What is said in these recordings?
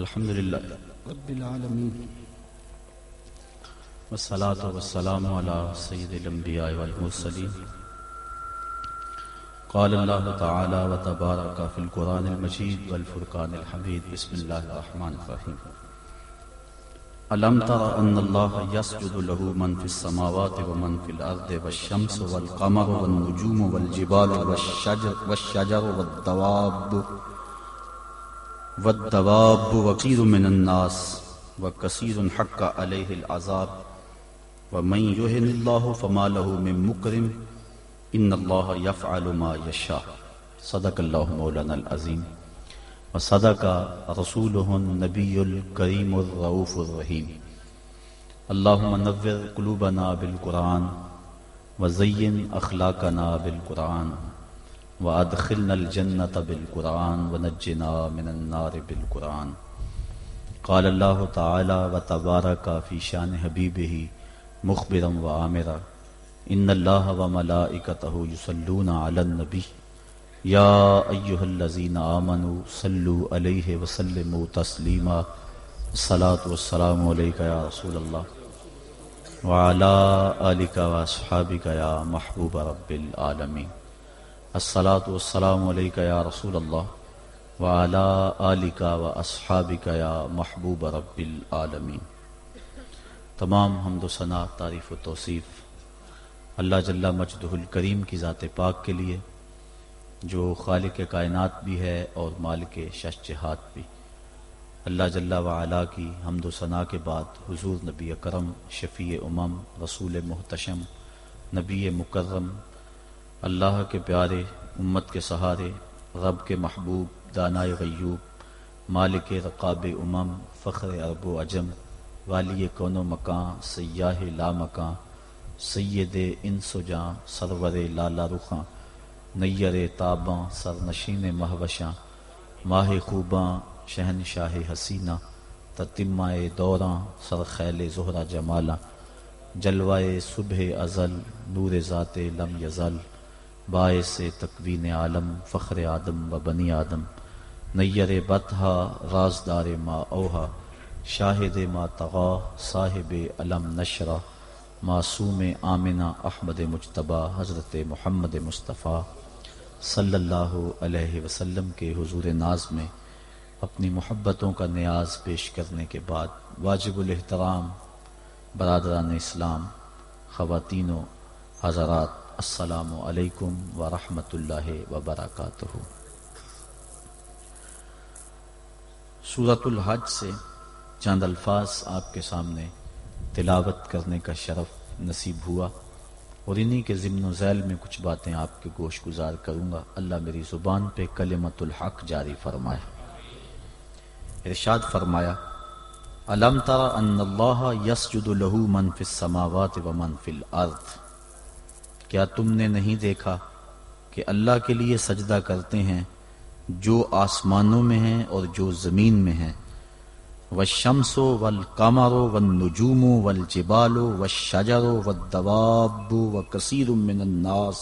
الحمد للہ رب العالمین والصلاة والسلام على سید الانبیاء والمرسلین قال اللہ تعالی وتبارک فی القرآن المجید والفرقان الحمید بسم اللہ الرحمن الرحیم الم تر ان اللہ یسجد له من فی السماوات ومن فی الارض والشمس والقمر والنجوم والجبال والشجر والدواب وكثير من الناس وكثير حق عليه العذاب ومن يهن الله فما له من مكرم ان الله يفعل ما يشاء صدق الله مولانا العظيم وصدق رسوله النبي الكريم الرؤوف الرحيم اللهم نور قلوبنا بالقرآن وزين أخلاقنا بالقرآن وادخلنا الجنة بالقرآن ونجنا من النار بالقرآن قال الله تعالى وتبارك في شان حبيبه مخبرا وآمرا ان الله وملائكته يصلون على النبي يا أيها الذين آمنوا صلوا عليه وسلموا تسليما الصلاة والسلام عليك يا رسول الله وعلى آلك وأصحابك يا محبوب رب العالمين الصلاة والسلام علیکہ یا رسول اللہ وعلی آلک و اصحابک یا محبوب رب العالمین۔ تمام حمد و ثنا، تعریف و توصیف اللہ جل مجدہ الکریم کی ذات پاک کے لیے، جو خالق کائنات بھی ہے اور مالک شش جہات بھی۔ اللہ جل وعلا کی حمد و ثنا کے بعد حضور نبی اکرم، شفیع امم، رسول محتشم، نبی مکرم، اللہ کے پیارے، امت کے سہارے، رب کے محبوب، دانائے غیوب، مالک رقاب امم، فخر عرب و عجم، والی کون و مکان، سیاہ لا مکان، سید انس و جاں، سرور لالا رخاں، نیر تاباں، سرنشین مہوشاں، ماہ خوباں، شہنشاہ حسینہ، تتمہ دوراں، سرخیل زہرہ جمالاں، جلوائے صبح ازل، نور ذات لم یزل، باعث تکوین عالم، فخر آدم و بنی آدم، نیر بطحا، رازدار ما اوہا، شاہد ما طغا، صاحب علم نشرہ، معصوم آمنہ احمد مجتبی، حضرت محمد مصطفیٰ صلی اللہ علیہ وسلم کے حضور ناز میں اپنی محبتوں کا نیاز پیش کرنے کے بعد واجب الاحترام برادران اسلام، خواتین و حضرات، السلام علیکم ورحمۃ اللہ وبرکاتہ۔ سورۃ الحج سے چند الفاظ آپ کے سامنے تلاوت کرنے کا شرف نصیب ہوا اور انہی کے ضمن و ذیل میں کچھ باتیں آپ کے گوش گزار کروں گا۔ اللہ میری زبان پہ کلمۃ الحق جاری فرمائے۔ ارشاد فرمایا، الم تر ان اللہ یسجد لہ من فی السماوات ومن فی الارض، کیا تم نے نہیں دیکھا کہ اللہ کے لیے سجدہ کرتے ہیں جو آسمانوں میں ہیں اور جو زمین میں ہیں، والشمس والقمر والنجوم والجبال والشجر والدواب وکثیر من الناس،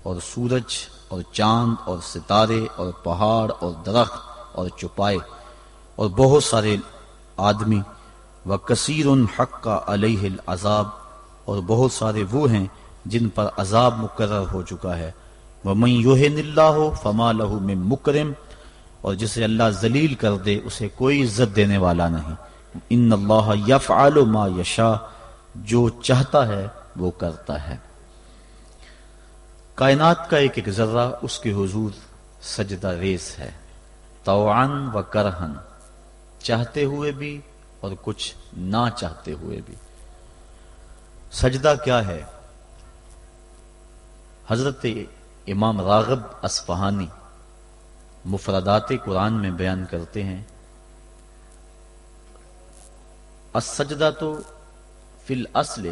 اور سورج اور چاند اور ستارے اور پہاڑ اور درخت اور چوپائے اور بہت سارے آدمی، وکثیر حق علیہ العذاب، اور بہت سارے وہ ہیں جن پر عذاب مقرر ہو چکا ہے، وَمَن يُهِنِ اللَّهُ فَمَا لَهُ مِن مُكْرِمٍ، اور جسے اللہ ذلیل کر دے اسے کوئی عزت دینے والا نہیں۔ ان اللہ یفعل ما یشاء، جو چاہتا ہے وہ کرتا ہے۔ کائنات کا ایک ایک ذرہ اس کے حضور سجدہ ریز ہے، طوعا و کرہن، چاہتے ہوئے بھی اور کچھ نہ چاہتے ہوئے بھی۔ سجدہ کیا ہے؟ حضرت امام راغب اصفہانی مفردات قرآن میں بیان کرتے ہیں، السجدۃ فی الاصل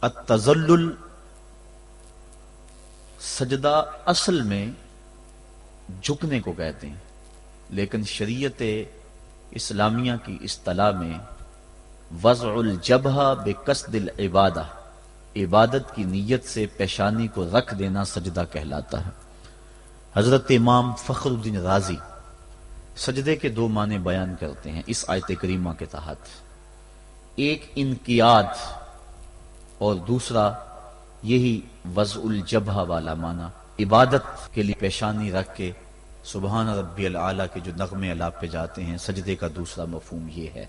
التذلل، سجدہ اصل میں جھکنے کو کہتے ہیں، لیکن شریعت اسلامیہ کی اصطلاح میں وضع الجبہہ بقصد العبادہ، عبادت کی نیت سے پیشانی کو رکھ دینا سجدہ کہلاتا ہے۔ حضرت امام فخر الدین رازی سجدے کے دو معنی بیان کرتے ہیں اس آیت کریمہ کے تحت، ایک انقیاد اور دوسرا یہی وضع الجبہہ والا معنی، عبادت کے لیے پیشانی رکھ کے سبحان ربی العالی کے جو نغمے الاپ پہ جاتے ہیں، سجدے کا دوسرا مفہوم یہ ہے۔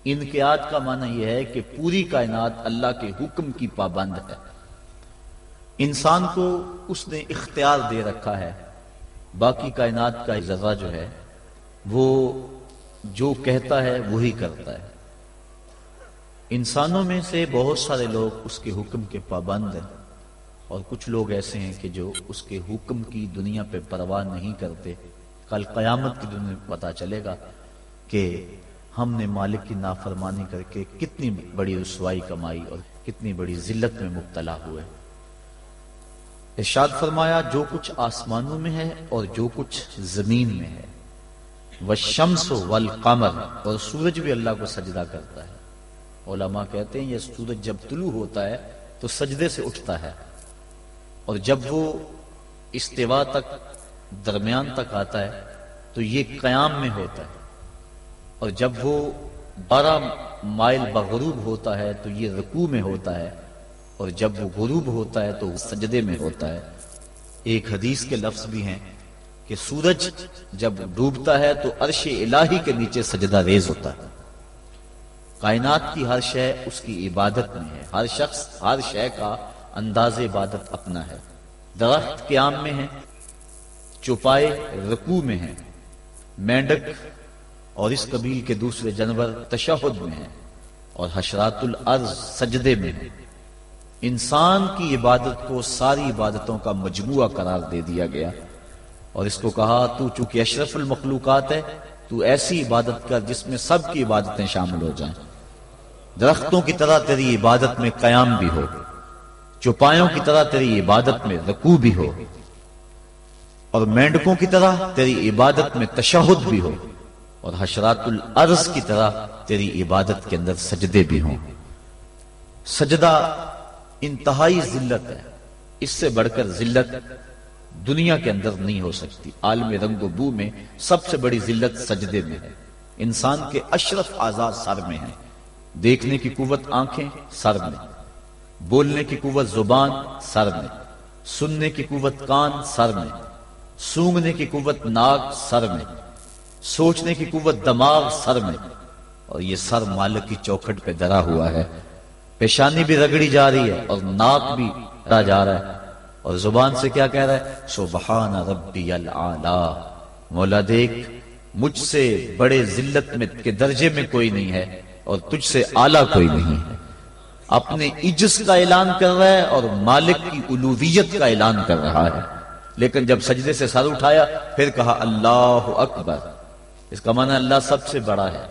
انقیاد کا معنی یہ ہے کہ پوری کائنات اللہ کے حکم کی پابند ہے، انسان کو اس نے اختیار دے رکھا ہے، باقی کائنات کا ذرہ جو ہے وہ جو کہتا ہے وہی کرتا ہے۔ انسانوں میں سے بہت سارے لوگ اس کے حکم کے پابند ہیں، اور کچھ لوگ ایسے ہیں کہ جو اس کے حکم کی دنیا پہ پرواہ نہیں کرتے۔ کل قیامت کے دن پتا چلے گا کہ ہم نے مالک کی نافرمانی کر کے کتنی بڑی رسوائی کمائی اور کتنی بڑی ذلت میں مبتلا ہوئے۔ ارشاد فرمایا جو کچھ آسمانوں میں ہے اور جو کچھ زمین میں ہے، والشمس والقمر، اور سورج بھی اللہ کو سجدہ کرتا ہے۔ علماء کہتے ہیں یہ سورج جب طلوع ہوتا ہے تو سجدے سے اٹھتا ہے، اور جب وہ استوا تک درمیان تک آتا ہے تو یہ قیام میں ہوتا ہے، اور جب وہ 12 مائل بغروب ہوتا ہے تو یہ رکوع میں ہوتا ہے، اور جب وہ غروب ہوتا ہے تو وہ سجدے میں ہوتا ہے۔ ایک حدیث کے لفظ بھی ہیں کہ سورج جب ڈوبتا ہے تو عرش الہی کے نیچے سجدہ ریز ہوتا ہے۔ کائنات کی ہر شے اس کی عبادت میں ہے، ہر شخص ہر شے کا انداز عبادت اپنا ہے۔ درخت قیام میں ہے، چوپائے رکوع میں ہیں، مینڈک اور اس قبیل کے دوسرے جانور تشہد میں ہیں، اور حشرات الارض سجدے میں ہیں۔ انسان کی عبادت کو ساری عبادتوں کا مجموعہ قرار دے دیا گیا، اور اس کو کہا تو چونکہ اشرف المخلوقات ہے تو ایسی عبادت کر جس میں سب کی عبادتیں شامل ہو جائیں۔ درختوں کی طرح تیری عبادت میں قیام بھی ہو، چوپایوں کی طرح تیری عبادت میں رکوع بھی ہو، اور مینڈکوں کی طرح تیری عبادت میں تشہد بھی ہو، اور حشرات الارض کی طرح تیری عبادت کے اندر سجدے بھی ہوں۔ سجدہ انتہائی ذلت ہے، اس سے بڑھ کر ذلت دنیا کے اندر نہیں ہو سکتی۔ عالم رنگ و بو میں سب سے بڑی ذلت سجدے میں ہے۔ انسان کے اشرف اعضاء سر میں ہیں، دیکھنے کی قوت آنکھیں سر میں، بولنے کی قوت زبان سر میں، سننے کی قوت کان سر میں، سونگنے کی قوت ناک سر میں، سوچنے کی قوت دماغ سر میں، اور یہ سر مالک کی چوکھٹ پہ دھرا ہوا ہے۔ پیشانی بھی رگڑی جا رہی ہے اور ناک بھی رگڑا جا رہا ہے، اور زبان سے کیا کہہ رہا ہے؟ سبحان ربی العالی، مولا دیکھ مجھ سے بڑے ذلت میں کے درجے میں کوئی نہیں ہے اور تجھ سے اعلیٰ کوئی نہیں ہے۔ اپنے عجز کا اعلان کر رہا ہے اور مالک کی الوہیت کا اعلان کر رہا ہے، لیکن جب سجدے سے سر اٹھایا پھر کہا اللہ اکبر۔ اس کا معنی اللہ سب سے بڑا ہے،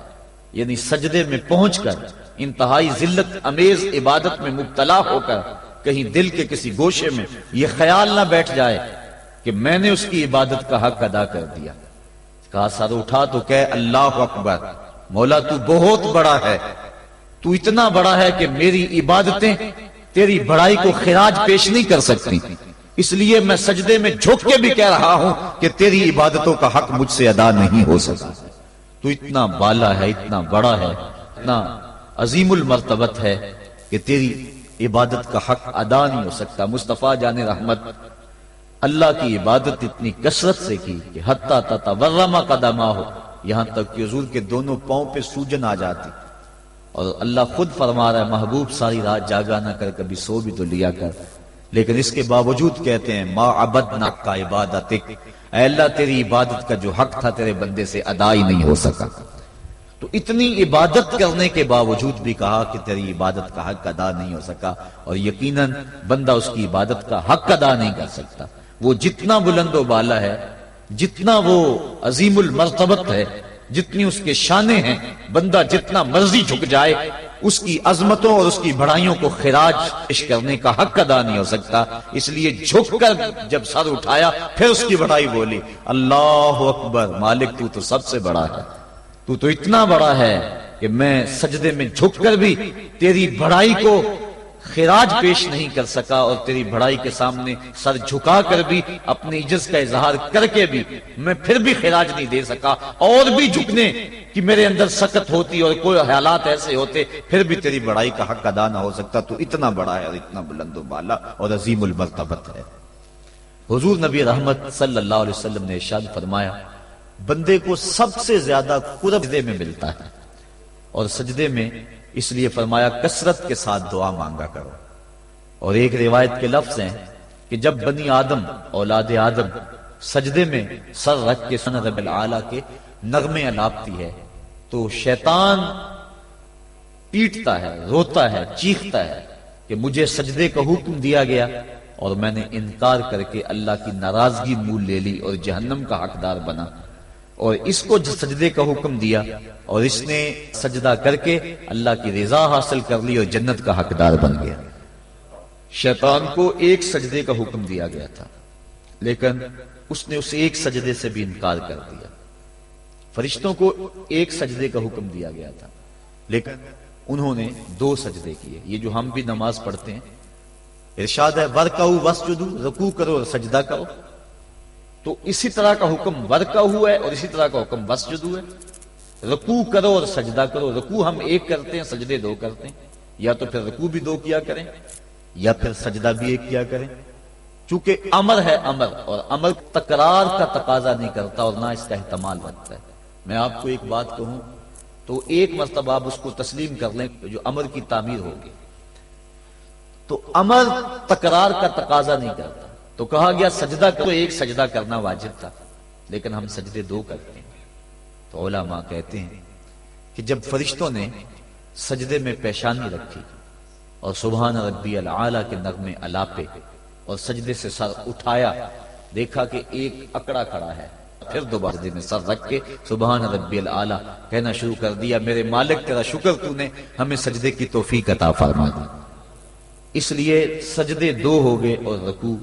یعنی سجدے میں پہنچ کر انتہائی ذلت امیز عبادت میں مبتلا ہو کر کہیں دل کے کسی گوشے میں یہ خیال نہ بیٹھ جائے کہ میں نے اس کی عبادت کا حق ادا کر دیا۔ کہا سر اٹھا تو کہے اللہ اکبر، مولا تو بہت بڑا ہے، تو اتنا بڑا ہے کہ میری عبادتیں تیری بڑائی کو خراج پیش نہیں کر سکتی، اس لیے میں سجدے میں جھک کے بھی کہہ رہا ہوں کہ تیری عبادتوں کا حق مجھ سے ادا نہیں ہو سکا۔ تو اتنا بالا ہے، اتنا بڑا ہے، اتنا عظیم المرتبت ہے کہ تیری عبادت کا حق ادا نہیں ہو سکتا۔ مصطفیٰ جان رحمت اللہ کی عبادت اتنی کثرت سے کی کہ حتی تتورم قدماہ، یہاں تک کہ حضور کے دونوں پاؤں پہ سوجن آ جاتی، اور اللہ خود فرما رہا ہے محبوب ساری رات جاگا نہ کر، کبھی سو بھی تو لیا کر، لیکن اس کے باوجود کہتے ہیں ما عبدناک کا عبادتک، اے اللہ تیری عبادت کا جو حق تھا تیرے بندے سے ادا ہی نہیں ہو سکا۔ تو اتنی عبادت کرنے کے باوجود بھی کہا کہ تیری عبادت کا حق ادا نہیں ہو سکا، اور یقیناً بندہ اس کی عبادت کا حق ادا نہیں کر سکتا۔ وہ جتنا بلند و بالا ہے، جتنا وہ عظیم المرتبت ہے، جتنی اس کے شانیں ہیں، بندہ جتنا مرضی جھک جائے اس کی عظمتوں اور اس کی بڑائیوں کو خراج پیش کرنے کا حق ادا نہیں ہو سکتا۔ اس لیے جھک کر جب سر اٹھایا پھر اس کی بڑائی بولی اللہ اکبر، مالک تو سب سے بڑا ہے، تو اتنا بڑا ہے کہ میں سجدے میں جھک کر بھی تیری بڑائی کو خراج پیش نہیں کر سکا اور تیری بڑائی کے سامنے سر جھکا کر بھی اپنے عجز کا اظہار کر کے بھی میں پھر بھی خراج نہیں دے سکا، اور بھی جھکنے کہ میرے اندر سکت ہوتی اور کوئی حالات ایسے ہوتے پھر بھی تیری بڑائی کا حق ادا نہ ہو سکتا۔ تو اتنا بڑا ہے اور اتنا بلند و بالا اور عظیم المرتبت ہے۔ حضور نبی رحمت صلی اللہ علیہ وسلم نے ارشاد فرمایا، بندے کو سب سے زیادہ قرب سجدے میں ملتا ہے، اور سجدے میں اس لیے فرمایا کثرت کے ساتھ دعا مانگا کرو۔ اور ایک روایت کے لفظ ہیں کہ جب بنی آدم اولاد آدم سجدے میں سر رکھ کے سبحان رب العالی کے نغمے الاپتی ہے تو شیطان پیٹتا ہے، روتا ہے، چیختا ہے کہ مجھے سجدے کا حکم دیا گیا اور میں نے انکار کر کے اللہ کی ناراضگی مول لے لی اور جہنم کا حقدار بنا، اور اس کو سجدے کا حکم دیا اور اس نے سجدہ کر کے اللہ کی رضا حاصل کر لی اور جنت کا حقدار بن گیا۔ شیطان کو ایک سجدے کا حکم دیا گیا تھا لیکن اس نے اس ایک سجدے سے بھی انکار کر دیا۔ فرشتوں کو ایک سجدے کا حکم دیا گیا تھا لیکن انہوں نے 2 سجدے کیے۔ یہ جو ہم بھی نماز پڑھتے ہیں، ارشاد ہے وَرْكَعُوا وَاسْجُدُوا، رکوع کرو اور سجدہ کرو، تو اسی طرح کا حکم ورکعوا ہے اور اسی طرح کا حکم واسجدوا ہے۔ رکوع کرو اور سجدہ کرو، رکوع ہم ایک کرتے ہیں، سجدے 2 کرتے ہیں، یا تو پھر رکوع بھی 2 کیا کریں یا پھر سجدہ بھی 1 کیا کریں، چونکہ امر ہے امر، اور امر تکرار کا تقاضا نہیں کرتا اور نہ اس کا احتمال رکھتا ہے۔ میں آپ کو ایک بات کہوں تو ایک مرتبہ آپ اس کو تسلیم کر لیں جو امر کی تعمیر ہوگی، تو امر تکرار کا تقاضا نہیں کرتا، تو کہا گیا سجدہ کرو، ایک سجدہ کرنا واجب تھا لیکن ہم سجدے 2 کرتے ہیں۔ تو علماء کہتے ہیں کہ جب فرشتوں نے سجدے میں پیشانی رکھی اور سبحان ربی العالی کے نغمے الاپے اور سجدے سے سر اٹھایا، دیکھا کہ ایک اکڑا کھڑا ہے، پھر دوبارہ سجدے میں سر رکھ کے سبحان ربی العالی کہنا شروع کر دیا، میرے مالک تیرا شکر تو نے ہمیں سجدے کی توفیق عطا فرما دی۔ اس لیے سجدے 2 ہو گئے اور رکوع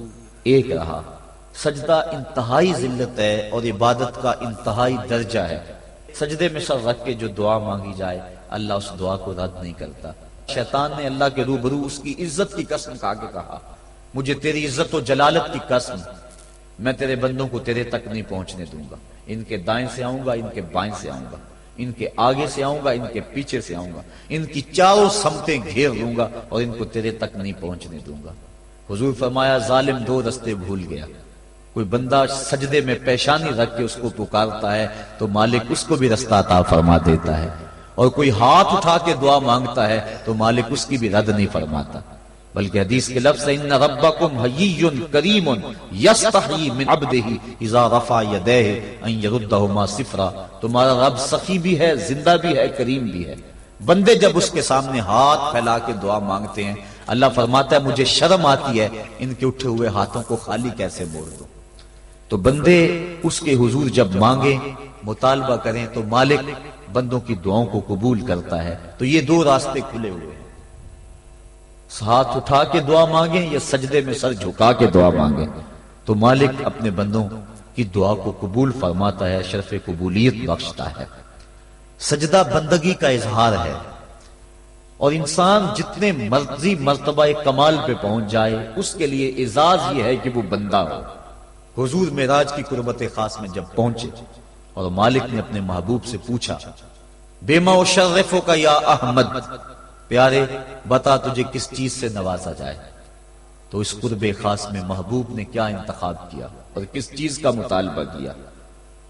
1 رہا۔ سجدہ انتہائی ذلت ہے اور عبادت کا انتہائی درجہ ہے۔ سجدے میں سر رکھ کے جو دعا مانگی جائے اللہ اس دعا کو رد نہیں کرتا۔ شیطان نے اللہ کے روبرو اس کی عزت کی قسم کھا کے کہا، مجھے تیری عزت و جلالت کی قسم، میں تیرے بندوں کو تیرے تک نہیں پہنچنے دوں گا، ان کے دائیں سے آؤں گا، ان کے بائیں سے آؤں گا، ان کے آگے سے آؤں گا، ان کے پیچھے سے آؤں گا، ان کی چاروں سمتیں گھیر لوں گا اور ان کو تیرے تک نہیں پہنچنے دوں گا۔ حضور فرمایا ظالم 2 رستے بھول گیا، کوئی بندہ سجدے میں پیشانی رکھ کے اس کو پکارتا ہے تو مالک اس کو بھی رستہ عطا فرما دیتا ہے، اور کوئی ہاتھ اٹھا کے دعا مانگتا ہے تو مالک اس کی بھی رد نہیں فرماتا، بلکہ حدیث کے لفظ ان ربکم حیی کریم یستحیی من عبدہ اذا رفع یدیہ ان یردہما صفرا، تمہارا رب سخی بھی ہے، زندہ بھی ہے، کریم بھی ہے۔ بندے جب اس کے سامنے ہاتھ پھیلا کے دعا مانگتے ہیں اللہ فرماتا ہے مجھے شرم آتی ہے ان کے اٹھے ہوئے ہاتھوں کو خالی کیسے موڑ دوں۔ تو بندے اس کے حضور جب مانگیں، مطالبہ کریں تو مالک بندوں کی دعاؤں کو قبول کرتا ہے۔ تو یہ 2 راستے کھلے ہوئے ہیں، ہاتھ اٹھا کے دعا مانگیں یا سجدے میں سر جھکا کے دعا مانگیں، تو مالک اپنے بندوں کی دعا کو قبول فرماتا ہے، شرف قبولیت بخشتا ہے۔ سجدہ بندگی کا اظہار ہے، اور انسان جتنے مرضی مرتبہ کمال پہ پہنچ جائے اس کے لیے اعزاز یہ ہے کہ وہ بندہ ہو۔ حضور معراج کی قربت خاص میں جب پہنچے اور مالک نے اپنے محبوب سے پوچھا بیما اشرفک یا احمد، پیارے بتا تجھے کس چیز سے نوازا جائے، تو اس قرب خاص میں محبوب نے کیا انتخاب کیا اور کس چیز کا مطالبہ کیا۔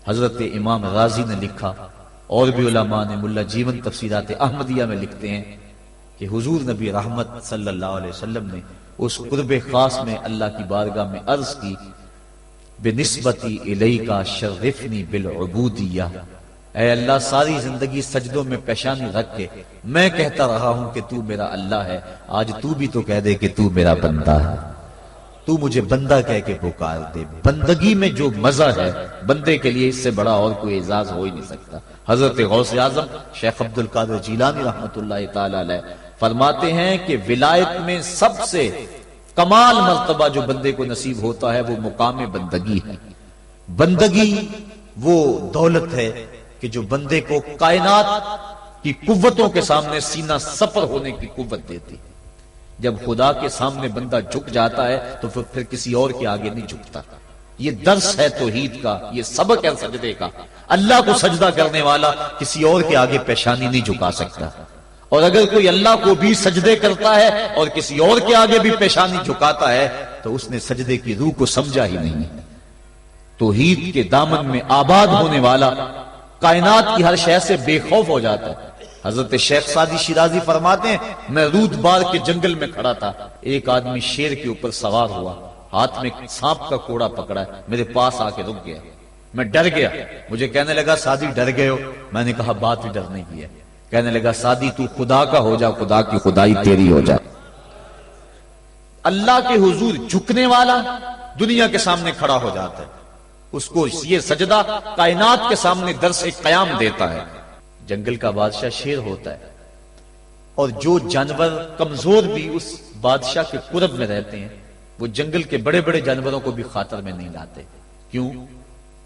حضرت امام غازی نے لکھا اور بھی علماء نے، ملا جیون تفسیرات احمدیہ میں لکھتے ہیں کہ حضور نبی رحمت صلی اللہ علیہ وسلم نے اس قرب خاص میں اللہ کی بارگاہ میں عرض کی بنسبتی الیک شرفنی بالعبودیہ، اے اللہ ساری زندگی سجدوں میں پیشانی رکھ کے میں کہتا رہا ہوں کہ تو میرا اللہ ہے، آج تو بھی تو کہہ دے کہ تو میرا بندہ ہے، تو مجھے بندہ کہہ کے پکار دے۔ بندگی میں جو مزہ ہے بندے کے لیے اس سے بڑا اور کوئی اعزاز ہو ہی نہیں سکتا۔ حضرت غوث اعظم شیخ عبد القادر جیلانی رحمۃ اللہ تعالی علیہ فرماتے ہیں کہ ولایت میں سب سے کمال مرتبہ جو بندے کو نصیب ہوتا ہے وہ مقام بندگی ہے۔ بندگی وہ دولت ہے کہ جو بندے کو کائنات کی قوتوں کے سامنے سینہ سپر ہونے کی قوت دیتی ہے۔ جب خدا کے سامنے بندہ جھک جاتا ہے تو پھر کسی اور کے آگے نہیں جھکتا. یہ درس ہے توحید کا، یہ سبق ہے سجدے کا. اللہ کو سجدہ کرنے والا کسی اور کے آگے پیشانی نہیں جھکا سکتا، اور اگر کوئی اللہ کو بھی سجدے کرتا ہے اور کسی اور کے آگے بھی پیشانی جھکاتا ہے تو اس نے سجدے کی روح کو سمجھا ہی نہیں. توحید کے دامن میں آباد ہونے والا کائنات کی ہر شے سے بے خوف ہو جاتا ہے. حضرت شیخ سعدی شیرازی فرماتے ہیں میں رود بار کے جنگل میں کھڑا تھا، ایک آدمی شیر کے اوپر سوار ہوا، ہاتھ میں سانپ کا کوڑا پکڑا، میرے پاس آ کے رک گیا. میں ڈر گیا، مجھے کہنے لگا سعدی ڈر گئے ہو؟ میں نے کہا بات ہی ڈرنے کی ہے. کہنے لگا سعدی تو خدا کا ہو جا، خدا کی خدائی تیری ہو جائے. اللہ کے حضور جھکنے والا دنیا کے سامنے کھڑا ہو جاتا ہے، اس کو یہ سجدہ کائنات کے سامنے درس قیام دیتا ہے. جنگل کا بادشاہ شیر ہوتا ہے، اور جو جانور کمزور بھی اس بادشاہ کے قرب میں رہتے ہیں وہ جنگل کے بڑے بڑے جانوروں کو بھی خاطر میں نہیں لاتے. کیوں؟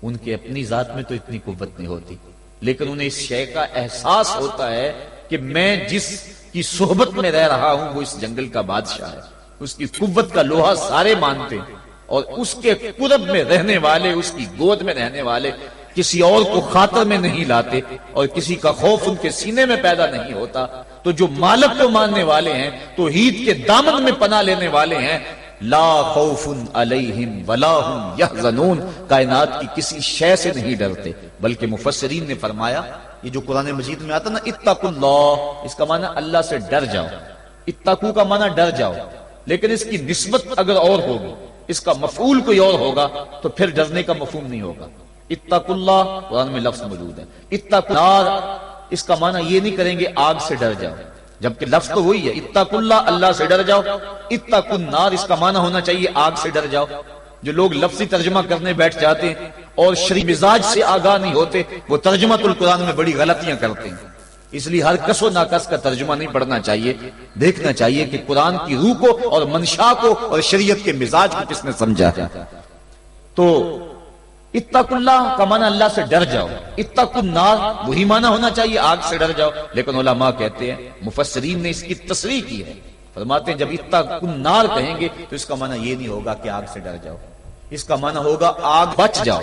ان کے اپنی ذات میں تو اتنی قوت نہیں ہوتی، لیکن انہیں اس شے کا احساس ہوتا ہے کہ میں جس کی صحبت میں رہ رہا ہوں وہ اس جنگل کا بادشاہ ہے. اس کی قوت کا لوہا سارے مانتے ہیں، اور اس کے قرب میں رہنے والے، اس کی گود میں رہنے والے کسی اور کو خاطر میں نہیں لاتے، اور کسی کا خوف ان کے سینے میں پیدا نہیں ہوتا. تو جو مالک کو ماننے والے ہیں، توحید کے دامن میں پناہ لینے والے ہیں، لا خوف علیہم ولا ہم یحزنون، کائنات کی کسی شے سے نہیں ڈرتے. بلکہ مفسرین نے فرمایا یہ جو قرآن مجید میں آتا نا اتقوا اللہ، اس کا معنی اللہ سے ڈر جاؤ. اتقوا کا معنی ڈر جاؤ، لیکن اس کی نسبت اگر اور ہوگی، اس کا مفعول کوئی اور ہوگا تو پھر ڈرنے کا مفہوم نہیں ہوگا. اتقوا اللہ قرآن میں لفظ موجود ہے. اتقوا النار، اس کا معنی یہ نہیں کریں گے آگ سے ڈر جاؤ، جبکہ لفظ تو وہی ہے اتقوا اللہ، اللہ سے ڈر جاؤ. اتقوا النار، اس کا معنی ہونا چاہیے آگ سے ڈر جاؤ. جو لوگ لفظی ترجمہ کرنے بیٹھ جاتے ہیں اور شرعی مزاج سے آگاہ نہیں ہوتے، وہ ترجمۃ القرآن میں بڑی غلطیاں کرتے ہیں. اس لیے ہر کس و ناکس کا ترجمہ نہیں پڑھنا چاہیے، دیکھنا چاہیے کہ قرآن کی روح کو اور منشا کو اور شریعت کے مزاج کو کس نے سمجھا ہے. تو اتقوا اللہ کا معنی اللہ سے ڈر جاؤ، اتقوا النار وہی معنی ہونا چاہیے آگ سے ڈر جاؤ. لیکن علماء کہتے ہیں، مفسرین نے اس کی تصریح کی ہے، فرماتے ہیں جب اتقوا النار کہیں گے تو اس کا معنی یہ نہیں ہوگا کہ آگ سے ڈر جاؤ، اس کا معنی ہوگا آگ بچ جاؤ.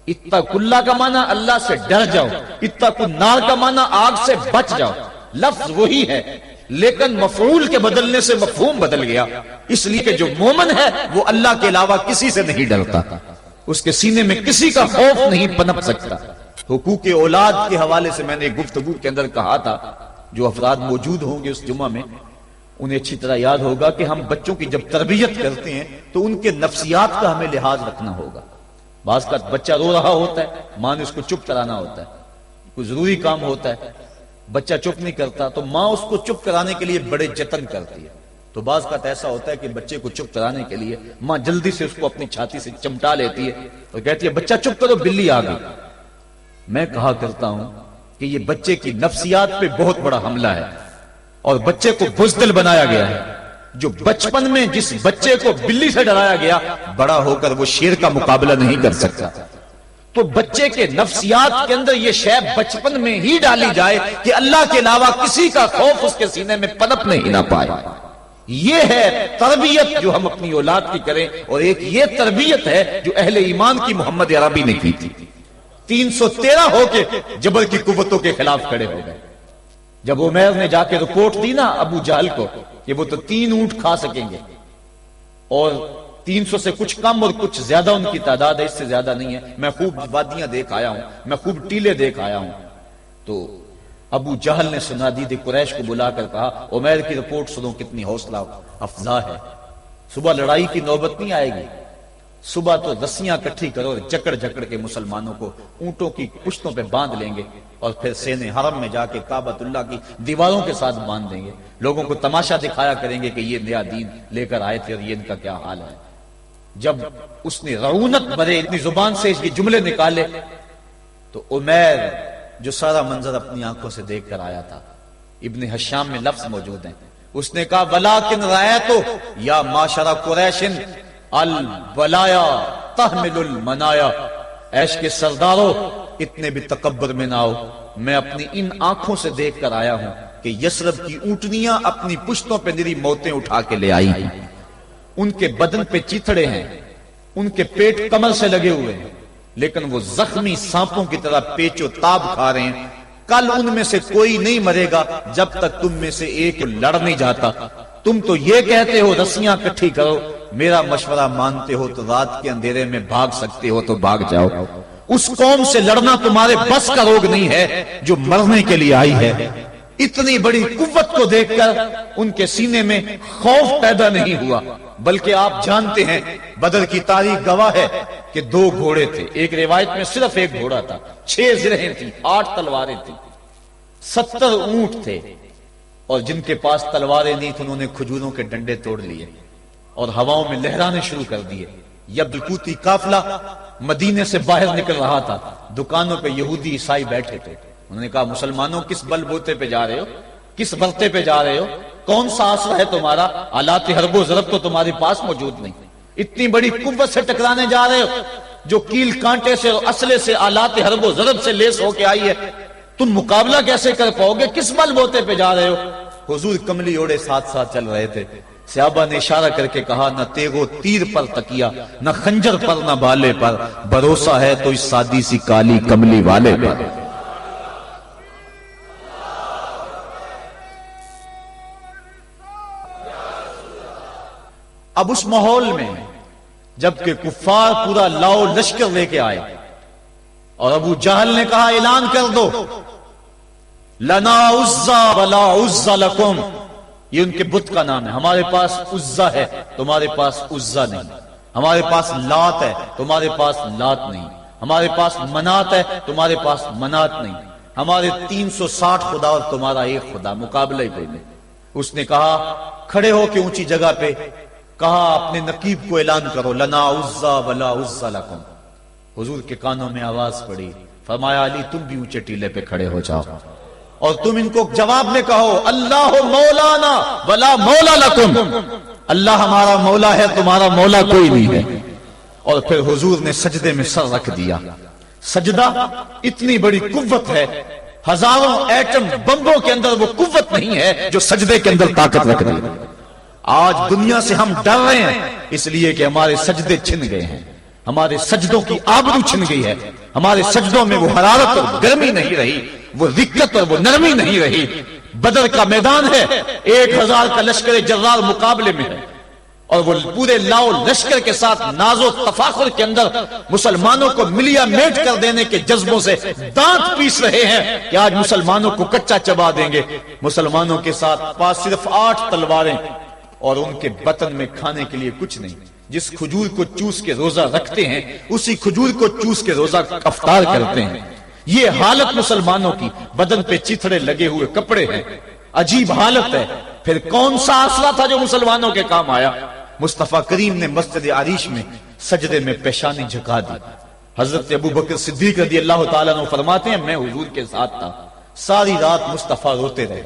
اتقوا اللہ کا معنی اللہ سے ڈر جاؤ، اتقوا النار کا معنی آگ سے بچ جاؤ. لفظ وہی ہے لیکن مفعول کے بدلنے سے مفہوم بدل گیا، اس لیے کہ جو مومن ہے وہ اللہ کے علاوہ کسی سے نہیں ڈرتا، اس کے سینے میں کسی کا خوف نہیں پنپ سکتا. حقوق اولاد کے حوالے سے میں نے گفتگو کے اندر کہا تھا، جو افراد موجود ہوں گے اس جمعہ میں انہیں اچھی طرح یاد ہوگا کہ ہم بچوں کی جب تربیت کرتے ہیں تو ان کے نفسیات کا ہمیں لحاظ رکھنا ہوگا. بعض کا بچہ رو رہا ہوتا ہے، ماں نے اس کو چپ کرانا ہوتا ہے، کوئی ضروری کام ہوتا ہے، بچہ چپ نہیں کرتا تو ماں اس کو چپ کرانے کے لیے بڑے جتن کرتی ہے. تو بعض کا ایسا ہوتا ہے کہ بچے کو چپ کرانے کے لیے ماں جلدی سے اس کو اپنی چھاتی سے چمٹا لیتی ہے اور کہتی ہے بچہ چپ کرو بلی آ گئی. میں کہا کرتا ہوں کہ یہ بچے کی نفسیات پہ بہت بڑا حملہ ہے اور بچے کو بزدل بنایا گیا ہے. جو بچپن میں جس بچے کو بلی سے ڈرایا گیا، بڑا ہو کر وہ شیر کا مقابلہ نہیں کر سکتا. تو بچے کے نفسیات کے اندر یہ شے بچپن میں ہی ڈالی جائے کہ اللہ کے علاوہ کسی کا خوف اس کے سینے میں پنپ نہیں نہ پائے. یہ ہے تربیت جو ہم اپنی اولاد کی کریں، اور ایک یہ تربیت ہے جو اہل ایمان کی محمد عربی نے کی تھی. 313 ہو کے جبر کی قوتوں کے خلاف کھڑے ہو گئے. جب عمیر نے جا کے رپورٹ دی نا ابو جہل کو کہ وہ تو 3 اونٹ کھا سکیں گے، اور 300 سے کچھ کم اور کچھ زیادہ ان کی تعداد ہے، اس سے زیادہ نہیں ہے، میں خوب وادیاں دیکھ آیا ہوں، میں خوب ٹیلے دیکھ آیا ہوں. تو ابو جہل نے سنادید قریش کو بلا کر کہا عمیر کی رپورٹ سنو کتنی حوصلہ افزا ہے. صبح لڑائی کی نوبت نہیں آئے گی، صبح تو رسیاں کٹھی کرو اور جکڑ جکڑ کے مسلمانوں کو اونٹوں کی پشتوں پہ باندھ لیں گے اور پھر سینے حرم میں جا کے کعبۃ اللہ کی دیواروں کے ساتھ باندھ دیں گے. لوگوں کو تماشا دکھایا کریں گے کہ یہ نیا دین لے کر آئے تھے اور یہ ان کا کیا حال ہے. جب اس نے رعونت بھرے اتنی زبان سے یہ جملے نکالے تو عمیر جو سارا منظر اپنی آنکھوں سے دیکھ کر آیا تھا، ابن حشام میں لفظ موجود ہیں، اس نے کہا وَلَٰكِنْ رَأَيْتُ يَا مَعْشَرَ قُرَيْشٍ الْبَلَايَا تَحْمِلُ الْمَنَايَا. عیش کے سرداروں اتنے بھی تکبر میں نہ آؤ، میں اپنی ان آنکھوں سے دیکھ کر آیا ہوں کہ یثرب کی اونٹنیاں اپنی پشتوں پہ نری موتیں اٹھا کے لے آئی ہیں، ان کے بدن پہ چیتڑے ہیں، ان کے پیٹ کمر سے لگے ہوئے ہیں، لیکن وہ زخمی سانپوں کی طرح پیچ و تاب کھا رہے ہیں۔ کل ان میں سے کوئی نہیں مرے گا جب تک تم میں سے ایک لڑ نہیں جاتا۔ تم تو یہ کہتے ہو رسیاں کٹھی کرو، میرا مشورہ مانتے ہو تو رات کے اندھیرے میں بھاگ سکتے ہو تو بھاگ جاؤ۔ اس قوم سے لڑنا تمہارے بس کا روگ نہیں ہے جو مرنے کے لیے آئی ہے۔ اتنی بڑی قوت کو دیکھ کر ان کے سینے میں خوف پیدا نہیں ہوا، بلکہ آپ جانتے ہیں بدر کی تاریخ گواہ ہے کہ 2 گھوڑے تھے، ایک روایت میں صرف ایک گھوڑا تھا، 6 زرہیں تھیں، 8 تلواریں تھیں، 70 اونٹ تھے، اور جن کے پاس تلواریں نہیں تھیں انہوں نے کھجوروں کے ڈنڈے توڑ لیے اور ہواؤں میں لہرانے شروع کر دیے۔ یبلکوتی قافلہ مدینے سے باہر نکل رہا تھا، دکانوں پہ یہودی عیسائی بیٹھے تھے۔ انہوں نے کہا مسلمانوں کس بل بوتے پہ جا رہے ہو، کس برتے پہ جا رہے ہو، کون سا آسرا ہے تمہارا، آلات حرب و ضرب تو تمہارے پاس موجود نہیں، اتنی بڑی قوت سے ٹکرانے جا رہے ہو جو کیل کانٹے سے اور اسلحے سے آلات حرب و ضرب سے لیس ہو کے آئی ہے، تم مقابلہ کیسے کر پاؤ گے، کس بل بوتے پہ جا رہے ہو؟ حضور کملی اوڑے ساتھ ساتھ چل رہے تھے۔ صحابہ نے اشارہ کر کے کہا نہ تیغ و تیر پر تکیا، نہ خنجر پر نہ بالے پر، بھروسہ ہے تو اس سادی سی کالی کملی والے پر۔ اب اس ماحول میں جبکہ کفار پورا لاؤ لشکر لے کے آئے اور ابو جہل نے کہا اعلان کر دو لنا عزا ولا عزا لکم، یہ ان کے بت کا نام ہے، ہمارے پاس عزا ہے تمہارے پاس عزا نہیں، ہمارے پاس لات ہے تمہارے پاس لات نہیں، ہمارے پاس منات ہے تمہارے پاس منات نہیں، ہمارے 360 خدا اور تمہارا ایک خدا، مقابلہ ہی کوئی نہیں۔ اس نے کہا کھڑے ہو کے اونچی جگہ پہ کہا اپنے نقیب کو اعلان کرو لنا عزا ولا عزا لکم۔ حضور کے کانوں میں آواز پڑی، فرمایا علی تم بھی اونچے ٹیلے پہ کھڑے ہو جاؤ اور تم ان کو جواب میں کہو اللہ مولانا ولا مولا لکم، اللہ ہمارا مولا ہے تمہارا مولا کوئی نہیں ہے۔ اور پھر حضور نے سجدے میں سر رکھ دیا۔ سجدہ اتنی بڑی قوت ہے، ہزاروں ایٹم بمبوں کے اندر وہ قوت نہیں ہے جو سجدے کے اندر طاقت رکھ دی۔ آج دنیا سے ہم ڈر رہے ہیں اس لیے کہ ہمارے سجدے چھن گئے ہیں، ہمارے سجدوں کی آبرو چھن گئی ہے، ہمارے سجدوں میں وہ حرارت اور گرمی نہیں رہی، وہ رقت اور وہ نرمی نہیں رہی۔ بدر کا میدان ہے، 1000 کا لشکر جرار مقابلے میں ہے اور وہ پورے لاؤ لشکر کے ساتھ ناز و تفاخر کے اندر مسلمانوں کو ملیا میٹ کر دینے کے جذبوں سے دانت پیس رہے ہیں کہ آج مسلمانوں کو کچا چبا دیں گے۔ مسلمانوں کے ساتھ پاس صرف 8 تلواریں اور ان کے بطن میں کھانے کے لیے کچھ نہیں، جس کھجور کو چوس کے روزہ رکھتے ہیں اسی کھجور کو چوس کے روزہ افطار کرتے ہیں۔ یہ حالت مسلمانوں کی، بدن پہ چتھڑے لگے ہوئے کپڑے ہیں، عجیب حالت ہے۔ پھر کون سا آسرا تھا جو مسلمانوں کے کام آیا؟ مصطفیٰ کریم نے مسجد عریش میں سجدے میں پیشانی جھکا دی۔ حضرت ابو بکر صدیق رضی اللہ تعالیٰ عنہ فرماتے ہیں میں حضور کے ساتھ تھا، ساری رات مصطفیٰ روتے رہے،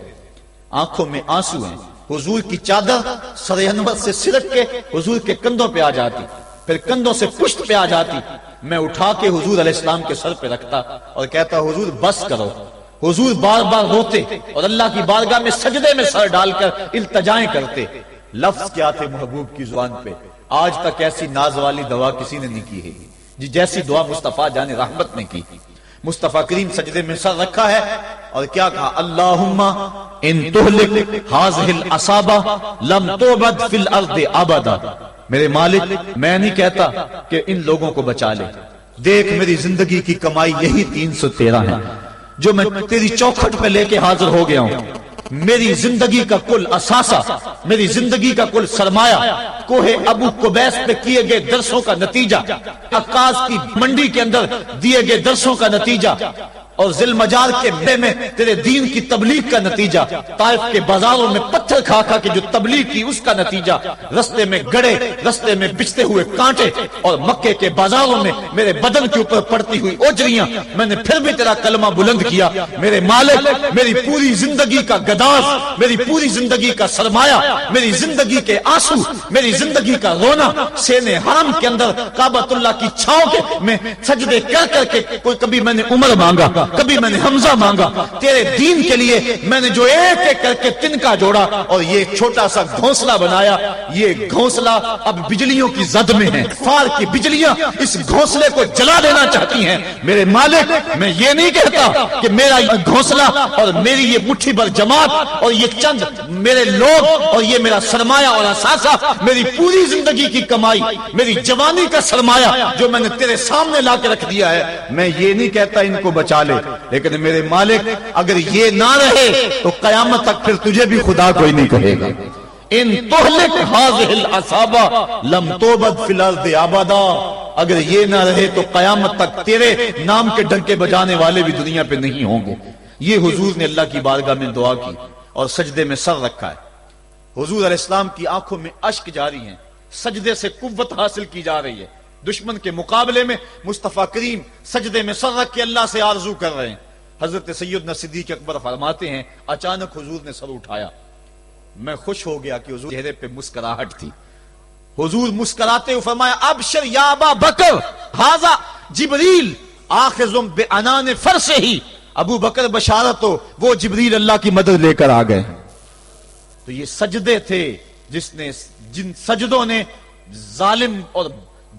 آنکھوں میں آنسو ہیں، حضور کی چادر سر انور سے سرک کے حضور کے کندھوں پہ آ جاتی، پھر کندھوں سے پشت پہ آ جاتی، میں اٹھا کے حضور علیہ السلام کے سر پہ رکھتا اور کہتا حضور بس کرو۔ حضور بار بار روتے اور اللہ کی بارگاہ میں سجدے میں سر ڈال کر التجائیں کرتے۔ لفظ کیا تھے محبوب کی زبان پہ، آج تک ایسی ناز والی دعا کسی نے نہیں کی ہے جیسی دعا مصطفیٰ جان رحمت نے کی۔ مصطفیٰ کریم سجدے میں سر رکھا ہے اور کیا کہا اللہم ان تہلک ہذہ العصابہ لم تعبد فی الارض ابدا، میرے مالک میں نہیں کہتا کہ ان لوگوں کو بچا لے، دیکھ میری زندگی کی کمائی یہی 313 ہے جو میں تیری چوکھٹ پہ لے کے حاضر ہو گیا ہوں، میری زندگی کا کل اثاثہ، میری زندگی کا کل سرمایہ کوہ ابو قبیس پہ کیے گئے درسوں کا نتیجہ، عکاظ کی منڈی کے اندر دیے گئے درسوں کا نتیجہ، اور ذی المجال کے میلے میں تیرے دین کی تبلیغ کا نتیجہ، طائف کے بازاروں میں پتھر کھا کھا کے جو تبلیغ کی اس کا نتیجہ، رستے میں گڑے، رستے میں بچھتے ہوئے کانٹے، اور مکے کے بازاروں میں میرے بدن کے اوپر پڑتی ہوئی اوجریاں، میں نے پھر بھی تیرا کلمہ بلند کیا۔ میرے مالک میری پوری زندگی کا گداز، میری پوری زندگی کا سرمایہ میری زندگی کے آنسو، میری زندگی کا رونا سینے حرم کے اندر کعبۃ اللہ کی چھاؤں کے میں سجدے کر کر کے، کوئی کبھی میں نے عمر مانگا، کبھی میں نے حمزہ مانگا، تیرے دین کے لیے میں نے جو ایک ایک کر کے تنکا جوڑا اور یہ چھوٹا سا گھونسلہ بنایا، یہ گھونسلہ اب بجلیوں کی زد میں ہے، فار کی بجلیاں اس گھونسلے کو جلا دینا چاہتی ہیں۔ میرے مالک، میں یہ نہیں کہتا کہ میرا گھونسلہ اور میری یہ مٹھی بھر جماعت اور یہ چند میرے لوگ اور یہ میرا سرمایہ اور اثاثہ، میری پوری زندگی کی کمائی، میری جوانی کا سرمایہ جو میں نے تیرے سامنے لا کے رکھ دیا ہے، میں یہ نہیں کہتا ان کو بچا لے، لیکن میرے مالک اگر یہ نہ رہے تو قیامت تک پھر تجھے بھی خدا کوئی نہیں کہے گا۔ ان تہلک هذه العصابہ لم توبد فی الارض ابدا، اگر یہ نہ رہے تو قیامت تک تیرے نام کے ڈنکے بجانے والے بھی دنیا پہ نہیں ہوں گے۔ یہ حضور نے اللہ کی بارگاہ میں دعا کی اور سجدے میں سر رکھا ہے۔ حضور علیہ السلام کی آنکھوں میں اشک جاری ہیں، سجدے سے قوت حاصل کی جا رہی ہے۔ دشمن کے مقابلے میں مصطفیٰ کریم سجدے میں سر رکھ کے اللہ سے آرزو کر رہے ہیں۔ حضرت سیدنا صدیق اکبر فرماتے ہیں اچانک حضور نے سر اٹھایا، میں خوش ہو گیا کہ حضور چہرے پہ مسکراہٹ تھی۔ حضور مسکراتے ہوئے فرمایا ابشر یا ابا بکر ھذا جبریل آخذ بعنان فرسہ، ابو بکر بشارت ہو، وہ جبریل اللہ کی مدد لے کر آ گئے۔ تو یہ سجدے تھے جن سجدوں نے ظالم اور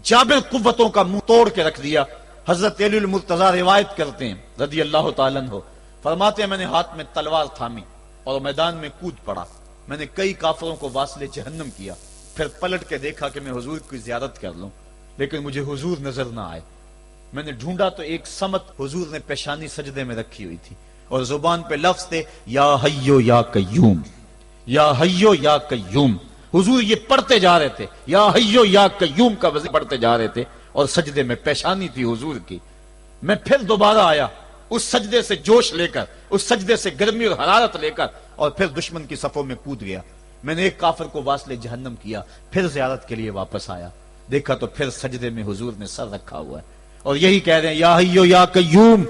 جابر قوتوں کا منہ توڑ کے رکھ دیا۔ حضرت علی المرتضی روایت کرتے ہیں رضی اللہ تعالیٰ عنہ، فرماتے ہیں میں نے ہاتھ میں تلوار تھامی اور میدان میں کود پڑا، میں نے کئی کافروں کو واصل جہنم کیا، پھر پلٹ کے دیکھا کہ میں حضور کی زیارت کر لوں، لیکن مجھے حضور نظر نہ آئے۔ میں نے ڈھونڈا تو ایک سمت حضور نے پیشانی سجدے میں رکھی ہوئی تھی اور زبان پہ لفظ تھے یا حیو یا قیوم، یا حیو یا قیوم۔ حضور یہ پڑھتے جا رہے تھے، یا حیو یا قیوم کا وزن پڑھتے جا رہے تھے اور سجدے میں پیشانی تھی حضور کی۔ میں پھر دوبارہ آیا اس سجدے سے جوش لے کر، اس سجدے سے گرمی اور حرارت لے کر، اور پھر دشمن کی صفوں میں کود گیا۔ میں نے ایک کافر کو واصل جہنم کیا، پھر زیارت کے لیے واپس آیا، دیکھا تو پھر سجدے میں حضور نے سر رکھا ہوا ہے اور یہی کہہ رہے ہیں یا حیو یا قیوم،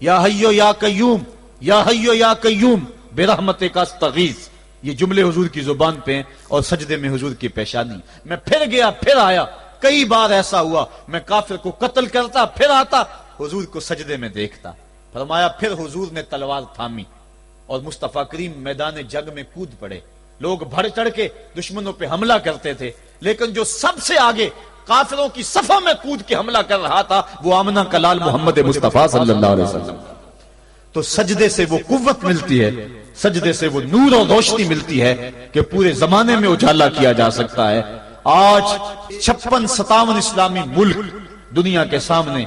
یا حیو یا قیوم، یا حیو یا قیوم برحمتک استغیث۔ یہ جملے حضور کی زبان پہ ہیں اور سجدے میں حضور کی پیشانی۔ میں پھر گیا، پھر آیا، کئی بار ایسا ہوا میں کافر کو قتل کرتا، پھر آتا حضور کو سجدے میں دیکھتا۔ فرمایا پھر حضور نے تلوار تھامی اور مصطفیٰ کریم میدان جنگ میں کود پڑے۔ لوگ بڑھ چڑھ کے دشمنوں پہ حملہ کرتے تھے، لیکن جو سب سے آگے کافروں کی صفوں میں کود کے حملہ کر رہا تھا وہ آمنہ کا لال محمد مصطفیٰ صلی اللہ علیہ وسلم۔ تو سجدے سے وہ قوت ملتی ہے، سجدے سے وہ نور اور روشنی ملتی ہے کہ پورے زمانے میں اجالا کیا جا سکتا ہے۔ آج 56-57 اسلامی ملک دنیا کے سامنے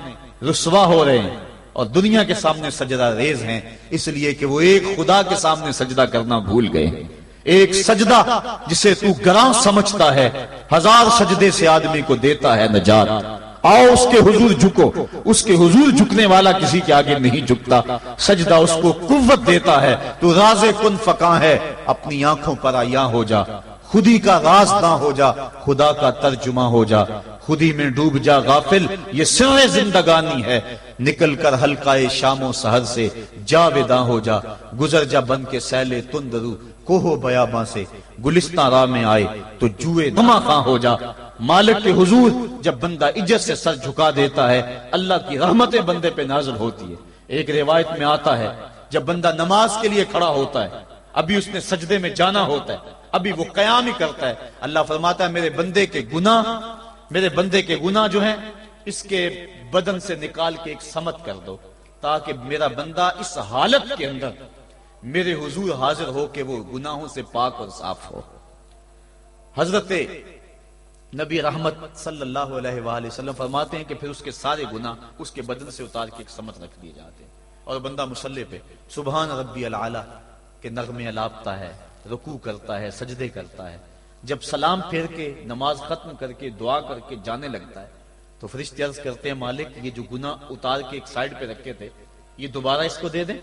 رسوا ہو رہے ہیں اور دنیا کے سامنے سجدہ ریز ہیں، اس لیے کہ وہ ایک خدا کے سامنے سجدہ کرنا بھول گئے ہیں۔ ایک سجدہ جسے تو گراں سمجھتا ہے 1000 سجدے سے آدمی کو دیتا ہے نجات۔ آؤ اس کے حضور جھکو، اس کے حضور جھکنے والا کسی کے آگے نہیں جھکتا۔ سجدہ اس کو قوت دیتا ہے، تو راز کن فکاں ہے، اپنی آنکھوں پر عیاں ہو جا، خودی کا راز نہ ہو جا، خدا کا ترجمہ ہو جا، خودی میں ڈوب جا غافل، یہ سر زندگانی ہے، نکل کر حلقہ شام و سحر سے جاویداں ہو جا، گزر جا بن کے سیلے تندرو کوہ بیاباں سے، گلستان راہ میں آئے تو جوئے دما خاں ہو جا۔ مالک کے حضور جب بندہ عزت سے سر جھکا دیتا ہے، اللہ کی رحمتیں بندے پہ نازل ہوتی ہے۔ ایک روایت میں آتا ہے جب بندہ نماز کے لیے کھڑا ہوتا ہے، ابھی اس نے سجدے میں جانا ہوتا ہے، ابھی وہ قیام ہی کرتا ہے، اللہ فرماتا ہے میرے بندے کے گناہ جو ہیں اس کے بدن سے نکال کے ایک سمت کر دو، تاکہ میرا بندہ اس حالت کے اندر میرے حضور حاضر ہو کہ وہ گناہوں سے پاک اور صاف ہو۔ حضرت نبی رحمت صلی اللہ علیہ وآلہ وسلم فرماتے ہیں کہ پھر اس کے سارے گناہ اس کے بدن سے اتار کے ایک سمت رکھ دیے جاتے ہیں اور بندہ مصلی پہ سبحان ربی العالی کے نغمے الاپتا ہے، رکوع کرتا ہے، سجدے کرتا ہے۔ جب سلام پھیر کے نماز ختم کر کے دعا کر کے جانے لگتا ہے تو فرشتے عرض کرتے ہیں مالک یہ جو گناہ اتار کے ایک سائیڈ پہ رکھے تھے یہ دوبارہ اس کو دے دیں۔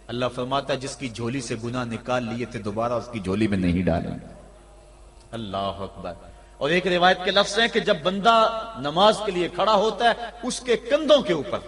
اللہ فرماتا ہے جس کی جھولی سے گناہ نکال لیے تھے دوبارہ اس کی جھولی میں نہیں ڈالیں۔ اللہ اکبر۔ اور ایک روایت کے لفظ ہیں کہ جب بندہ نماز کے لیے کھڑا ہوتا ہے اس کے کندھوں کے اوپر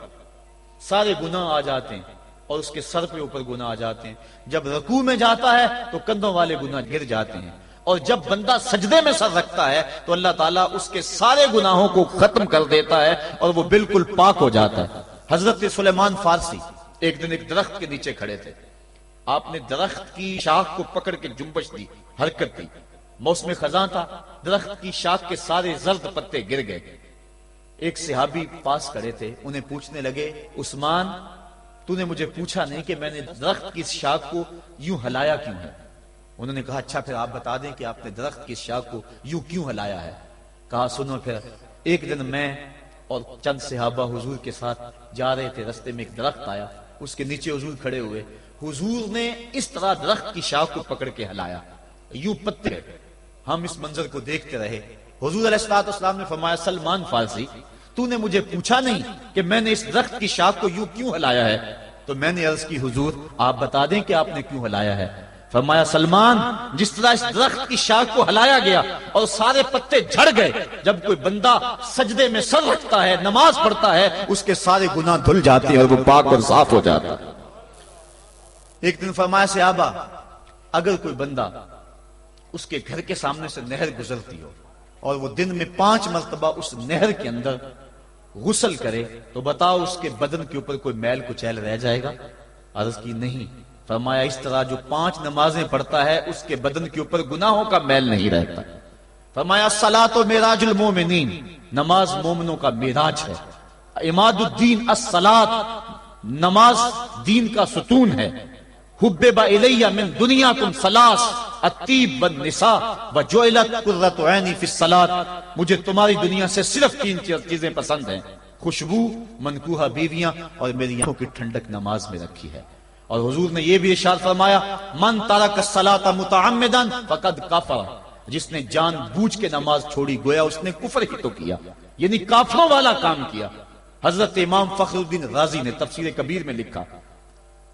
سارے گناہ آ جاتے ہیں اور اس کے سر پہ اوپر گناہ آ جاتے ہیں۔ جب رکوع میں جاتا ہے تو کندھوں والے گناہ گر جاتے ہیں۔ اور جب بندہ سجدے میں سر رکھتا ہے تو اللہ تعالیٰ اس کے سارے گناہوں کو ختم کر دیتا ہے اور وہ بالکل پاک ہو جاتا ہے۔ حضرت سلیمان فارسی ایک دن ایک درخت کے نیچے کھڑے تھے، آپ نے درخت کی شاخ کو پکڑ کے جنبش دی، حرکت دی، موسم خزاں تھا، درخت کی شاخ کے سارے زرد پتے گر گئے۔ ایک صحابی پاس کھڑے تھے، انہیں پوچھنے لگے، عثمان تو نے مجھے پوچھا نہیں کہ میں نے درخت کی شاخ کو یوں ہلایا کیوں ہے؟ انہوں نے کہا اچھا پھر آپ بتا دیں کہ آپ نے درخت کی شاخ کو یوں کیوں ہلایا ہے؟ کہا سنو پھر، ایک دن میں اور چند صحابہ حضور کے ساتھ جا رہے تھے، رستے میں ایک درخت آیا، اس کے نیچے حضور کھڑے ہوئے، حضور نے اس طرح درخت کی شاخ کو پکڑ کے ہلایا، یوں پتے گئے، ہم اس منظر کو دیکھتے رہے۔ حضور علیہ السلام نے فرمایا سلمان فارسی تو نے مجھے پوچھا نہیں کہ میں نے اس درخت کی شاخ کو یوں کیوں ہلایا ہے؟ تو میں نے عرض کی حضور آپ بتا دیں کہ آپ نے کیوں ہلایا ہے؟ فرمایا سلمان جس طرح اس درخت کی شاخ کو ہلایا گیا اور سارے پتے جھڑ گئے، جب کوئی بندہ سجدے میں سر رکھتا ہے، نماز پڑھتا ہے، اس کے سارے گناہ دھل جاتے ہیں اور وہ پاک اور صاف ہو جاتا ہے۔ ایک دن فرمایا صحابہ اگر کوئی بندہ اس کے گھر کے سامنے سے نہر گزرتی ہو اور وہ دن میں 5 مرتبہ اس نہر کے اندر غسل کرے تو بتاؤ اس کے بدن کے اوپر کوئی میل کچیل رہ جائے گا؟ عرض کی نہیں۔ فرمایا اس طرح جو 5 نمازیں پڑھتا ہے اس کے بدن کے اوپر گناہوں کا میل نہیں رہتا۔ فرمایا الصلاۃ معراج المومنین، نماز مومنوں کا معراج ہے۔ عماد الدین الصلاۃ، نماز دین کا ستون ہے۔ حبب الی من دنیاکم ثلاث، الطیب والنساء وجعلت قرۃ عینی فی الصلاۃ، مجھے تمہاری دنیا سے صرف 3 چیزیں پسند ہیں، خوشبو، منکوحہ بیویاں، اور میری آنکھوں کی ٹھنڈک نماز میں رکھی ہے۔ اور حضور نے یہ بھی ارشاد فرمایا من ترک الصلاۃ متعمدا فقد کفر، جس نے جان بوجھ کے نماز چھوڑی گویا اس نے کفر ہی تو کیا، یعنی کافروں والا کام کیا۔ حضرت امام فخر الدین رازی نے تفسیر کبیر میں لکھا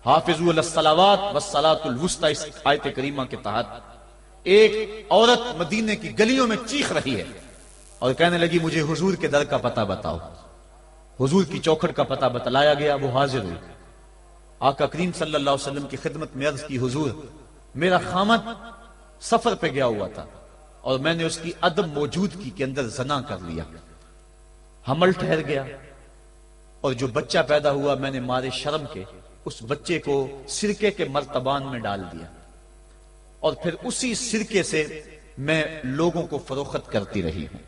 حافظوا علی الصلوات والصلاۃ الوسطی، اس آیت کریمہ کے تحت ایک عورت مدینے کی گلیوں میں چیخ رہی ہے اور کہنے لگی مجھے حضور کے در کا پتہ بتاؤ۔ حضور کی چوکھٹ کا پتہ بتلایا گیا، وہ حاضر ہوئی۔ آقا کریم صلی اللہ علیہ وسلم کی خدمت میں عرض کی حضور میرا خامد سفر پہ گیا ہوا تھا اور میں نے اس کی عدم موجودگی کے اندر زنا کر لیا، حمل ٹھہر گیا اور جو بچہ پیدا ہوا میں نے مارے شرم کے اس بچے کو سرکے کے مرتبان میں ڈال دیا اور پھر اسی سرکے سے میں لوگوں کو فروخت کرتی رہی ہوں۔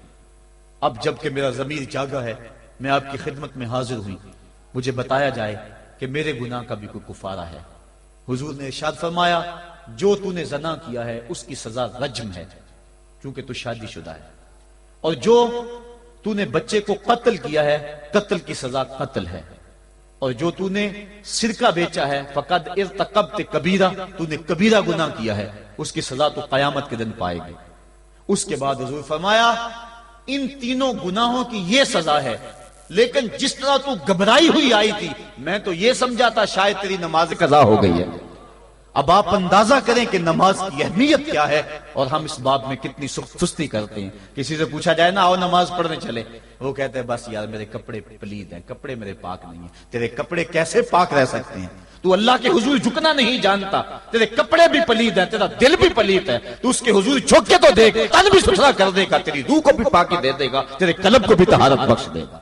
اب جب کہ میرا ضمیر جاگا ہے میں آپ کی خدمت میں حاضر ہوئی، مجھے بتایا جائے کہ میرے گناہ کا بھی کوئی کفارہ ہے۔ حضور نے ارشاد فرمایا جو تو نے زنا کیا ہے اس کی سزا رجم ہے چونکہ تو شادی شدہ ہے، اور جو تو نے بچے کو قتل کیا ہے قتل کی سزا قتل ہے، اور جو تو نے سرکہ بیچا ہے فقد ارتکبت کبیرہ، تو نے کبیرہ گناہ کیا ہے، اس کی سزا تو قیامت کے دن پائے گی۔ اس کے بعد حضور فرمایا ان تینوں گناہوں کی یہ سزا ہے، لیکن جس طرح تو گھبرائی ہوئی آئی تھی میں تو یہ سمجھا تھا شاید تیری نماز قضا ہو گئی ہے۔ اب آپ اندازہ کریں کہ نماز کی اہمیت کیا ہے اور ہم اس باب میں کتنی سستی کرتے ہیں۔ کسی سے پوچھا جائے نا آؤ نماز پڑھنے چلے، وہ کہتے ہیں بس یار میرے کپڑے پلید ہیں، کپڑے میرے پاک نہیں ہیں۔ تیرے کپڑے کیسے پاک رہ سکتے ہیں؟ تو اللہ کے حضور جھکنا نہیں جانتا، تیرے کپڑے بھی پلید ہیں، تیرا دل بھی پلید ہے، تو اس کے حضور جھک کے تو دیکھ، تن بھی ستھرا کر دے گا، تیری روح کو بھی پاکی دے دے گا، تیرے قلب کو بھی طہارت بخش دے گا۔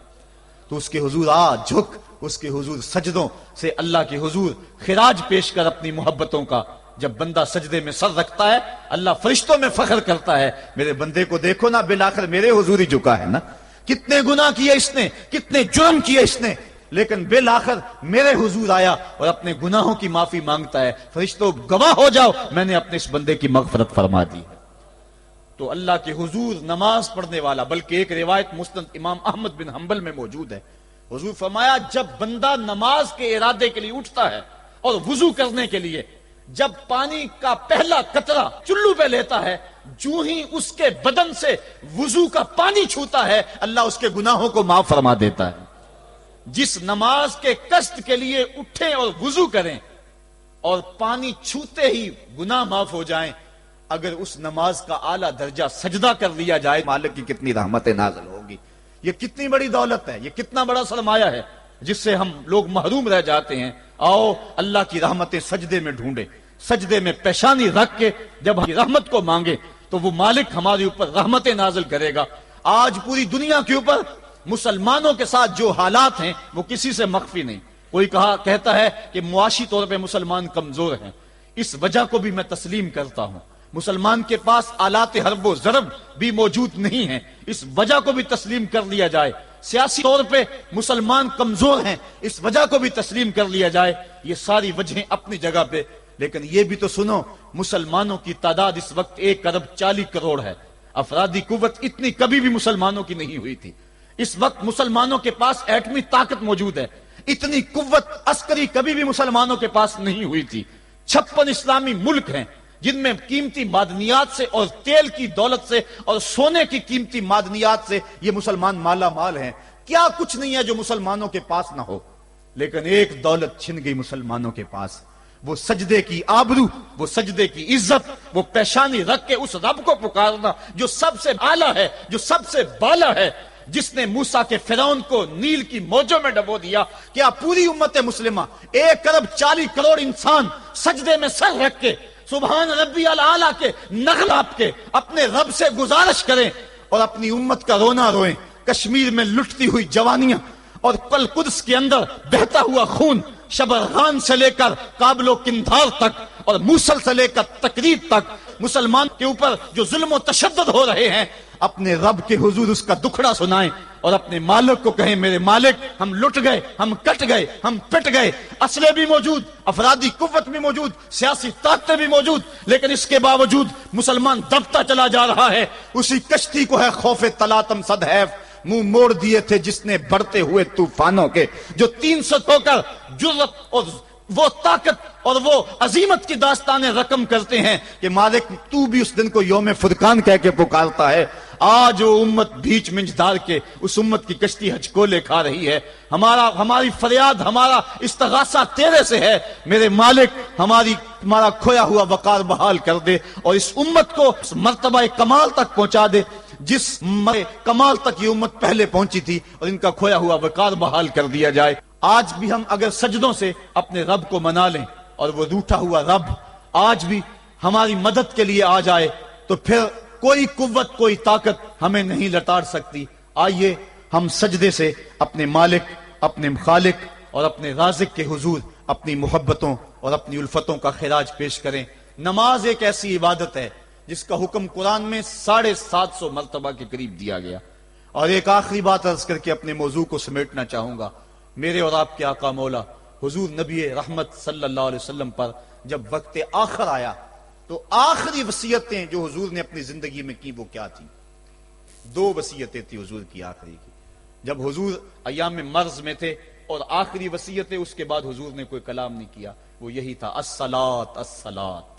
تو اس کے حضور آ جھک، اس کے حضور سجدوں سے اللہ کے حضور خراج پیش کر اپنی محبتوں کا۔ جب بندہ سجدے میں سر رکھتا ہے اللہ فرشتوں میں فخر کرتا ہے میرے بندے کو دیکھو نا بالآخر میرے حضور ہی جھکا ہے نا، کتنے گناہ کیے اس نے، کتنے جرم کیے اس نے، لیکن بالآخر میرے حضور آیا اور اپنے گناہوں کی معافی مانگتا ہے۔ فرشتوں گواہ ہو جاؤ میں نے اپنے اس بندے کی مغفرت فرما دی۔ تو اللہ کے حضور نماز پڑھنے والا، بلکہ ایک روایت مسند امام احمد بن حنبل میں موجود ہے، حضور فرمایا جب بندہ نماز کے ارادے کے لیے اٹھتا ہے اور وضو کرنے کے لیے جب پانی کا پہلا قطرہ چلو پہ لیتا ہے، جو ہی اس کے بدن سے وضو کا پانی چھوتا ہے اللہ اس کے گناہوں کو معاف فرما دیتا ہے۔ جس نماز کے قصد کے لیے اٹھیں اور وضو کریں اور پانی چھوتے ہی گناہ معاف ہو جائیں، اگر اس نماز کا اعلیٰ درجہ سجدہ کر لیا جائے مالک کی کتنی رحمتیں نازل ہوگی۔ یہ کتنی بڑی دولت ہے، یہ کتنا بڑا سرمایہ ہے جس سے ہم لوگ محروم رہ جاتے ہیں۔ آؤ اللہ کی رحمتیں سجدے میں ڈھونڈے، سجدے میں پیشانی رکھ کے جب رحمت کو مانگے۔ تو وہ مالک ہمارے اوپر رحمتیں نازل کرے گا۔ آج پوری دنیا کے اوپر مسلمانوں کے ساتھ جو حالات ہیں وہ کسی سے مخفی نہیں۔ کوئی کہتا ہے کہ معاشی طور پہ مسلمان کمزور ہیں، اس وجہ کو بھی میں تسلیم کرتا ہوں۔ مسلمان کے پاس آلات حرب و ضرب بھی موجود نہیں ہیں، اس وجہ کو بھی تسلیم کر لیا جائے۔ سیاسی طور پہ مسلمان کمزور ہیں، اس وجہ کو بھی تسلیم کر لیا جائے۔ یہ ساری وجہیں اپنی جگہ پہ، لیکن یہ بھی تو سنو، مسلمانوں کی تعداد اس وقت 1.40 کروڑ ہے۔ افرادی قوت اتنی کبھی بھی مسلمانوں کی نہیں ہوئی تھی۔ اس وقت مسلمانوں کے پاس ایٹمی طاقت موجود ہے، اتنی قوت عسکری کبھی بھی مسلمانوں کے پاس نہیں ہوئی تھی۔ 56 اسلامی ملک ہیں جن میں قیمتی معدنیات سے اور تیل کی دولت سے اور سونے کی قیمتی معدنیات سے یہ مسلمان مالا مال ہیں۔ کیا کچھ نہیں ہے جو مسلمانوں کے پاس نہ ہو، لیکن ایک دولت چھن گئی مسلمانوں کے پاس، وہ سجدے کی آبرو، وہ سجدے کی عزت، وہ پیشانی رکھ کے اس رب کو پکارنا جو سب سے اعلیٰ ہے، جو سب سے بالا ہے، جس نے موسیٰ کے فرعون کو نیل کی موجوں میں ڈبو دیا۔ کیا پوری امت مسلمہ 1.40 کروڑ انسان سجدے میں سر رکھ کے سبحان ربی الاعلیٰ کے نغمے آپ کے اپنے رب سے گزارش کریں اور اپنی امت کا رونا روئیں؟ کشمیر میں لٹتی ہوئی جوانیاں اور قدس کے اندر بہتا ہوا خون، شبرغان سے لے کر کابل و قندھار تک اور موصل سے لے کر تقریب تک مسلمان کے اوپر جو ظلم و تشدد ہو رہے ہیں، اپنے رب کے حضور اس کا دکھڑا سنائیں اور اپنے مالک کو کہیں میرے مالک ہم لٹ گئے، ہم کٹ گئے، ہم پٹ گئے۔ اسلحے بھی موجود، افرادی قوت بھی موجود، سیاسی طاقتیں بھی موجود، لیکن اس کے باوجود مسلمان دبتا چلا جا رہا ہے۔ اسی کشتی کو ہے خوف تلاطم صدحیف منہ موڑ دیے تھے جس نے بڑھتے ہوئے طوفانوں کے، جو 300 ہو کر جرأت اور وہ طاقت اور وہ عظیمت کی داستانیں رقم کرتے ہیں کہ مالک تو بھی اس دن کو یوم فرقان کہہ کے پکارتا ہے۔ آج وہ امت بیچ منجدار کے اس امت کی کشتی ہچکولے کھا رہی ہے۔ ہماری فریاد، ہمارا استغاثہ تیرے سے ہے، میرے مالک ہمارا کھویا ہوا وقار بحال کر دے اور اس امت کو اس مرتبہ کمال تک پہنچا دے جس کمال تک یہ امت پہلے پہنچی تھی، اور ان کا کھویا ہوا وقار بحال کر دیا جائے۔ آج بھی ہم اگر سجدوں سے اپنے رب کو منا لیں اور وہ روٹھا ہوا رب آج بھی ہماری مدد کے لیے آ جائے تو پھر کوئی قوت، کوئی طاقت ہمیں نہیں لتاڑ سکتی۔ آئیے ہم سجدے سے اپنے مالک، اپنے خالق اور اپنے رازق کے حضور اپنی محبتوں اور اپنی الفتوں کا خراج پیش کریں۔ نماز ایک ایسی عبادت ہے جس کا حکم قرآن میں 750 مرتبہ کے قریب دیا گیا۔ اور ایک آخری بات عرض کر کے اپنے موضوع کو سمیٹنا چاہوں گا۔ میرے اور آپ کے آقا مولا حضور نبی رحمت صلی اللہ علیہ وسلم پر جب وقت آخر آیا تو آخری وصیتیں جو حضور نے اپنی زندگی میں کی وہ کیا تھی؟ 2 وصیتیں تھی حضور کی آخری کی۔ جب حضور ایام مرض میں تھے اور آخری وصیتیں، اس کے بعد حضور نے کوئی کلام نہیں کیا، وہ یہی تھا، الصلاۃ الصلاۃ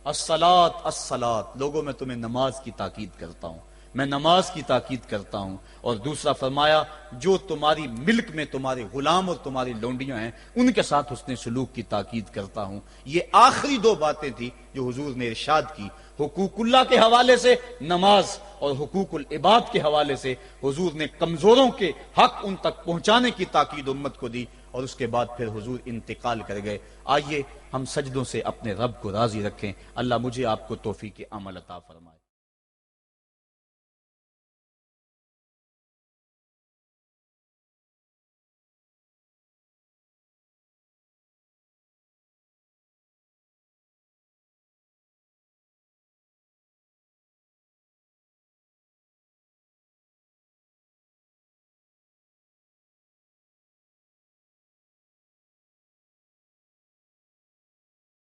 الصلاۃ الصلاۃ۔ لوگوں میں تمہیں نماز کی تاکید کرتا ہوں، میں نماز کی تاکید کرتا ہوں۔ اور دوسرا فرمایا، جو تمہاری ملک میں تمہارے غلام اور تمہاری لونڈیاں ہیں ان کے ساتھ حسن سلوک کی تاکید کرتا ہوں۔ یہ آخری 2 باتیں تھی جو حضور نے ارشاد کی۔ حقوق اللہ کے حوالے سے نماز اور حقوق العباد کے حوالے سے حضور نے کمزوروں کے حق ان تک پہنچانے کی تاکید امت کو دی، اور اس کے بعد پھر حضور انتقال کر گئے۔ آئیے ہم سجدوں سے اپنے رب کو راضی رکھیں۔ اللہ مجھے آپ کو توفیق عمل عطا فرمائے۔